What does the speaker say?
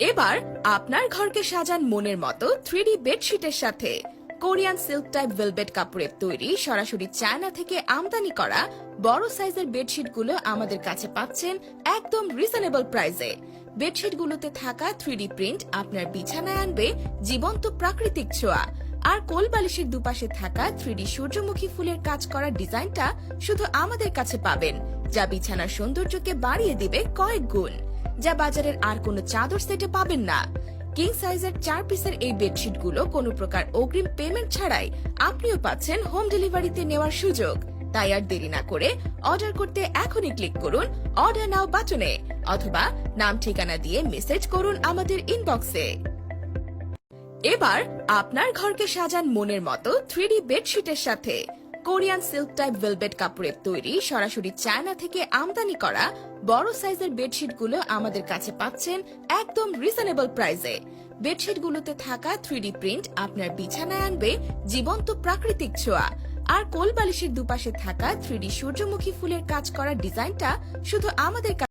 এবার আপনার ঘরকে সাজান মনের মতো 3D বেডশিটের সাথে। কোরিয়ান সিল্ক টাইপ ভেলভেট কাপড়ের তৈরি সরাসরি চায়না থেকে আমদানি করা বড় সাইজের বেডশিটগুলো আমাদের কাছে পাচ্ছেন একদম রিজনেবল প্রাইসে। বেডশিটগুলোতে থাকা 3D প্রিন্ট আপনার বিছানায় আনবে জীবন্ত প্রাকৃতিক ছোঁয়া। আর কোল বালিশের দুপাশে থাকা 3D সূর্যমুখী ফুলের কাজ করা ডিজাইনটা শুধু আমাদের কাছে পাবেন, যা বিছানার সৌন্দর্যকে বাড়িয়ে দিবে কয়েক গুণ, যা বাজারের আর কোনো চাদর সেটে পাবেন না। কিং সাইজের 4 পিসের এই বেডশিট গুলো কোনো প্রকার অগ্রিম পেমেন্ট ছাড়াই আপনিও পাচ্ছেন হোম ডেলিভারিতে নেওয়ার সুযোগ। তাই আর দেরি না করে অর্ডার করতে এখনই ক্লিক করুন অর্ডার নাও বাটনে, অথবা নাম ঠিকানা দিয়ে মেসেজ করুন আমাদের ইনবক্সে। এবার আপনার ঘরকে সাজান মনের মতো 3D বেডশিটের সাথে। কোরিয়ান সিল্ক টাইপ ভেলভেট কাপড়ের তৈরি সরাসরি চায়না থেকে আমদানি করা বড় সাইজের বেডশিটগুলো আমাদের কাছে পাচ্ছেন একদম রিজনেবল প্রাইসে। বেডশিটগুলোতে থাকা 3D প্রিন্ট আপনার বিছানায় আনবে জীবন্ত প্রাকৃতিক ছোঁয়া। আর কোল বালিশের দুপাশে থাকা 3D সূর্যমুখী ফুলের কাজ করা ডিজাইনটা শুধু আমাদের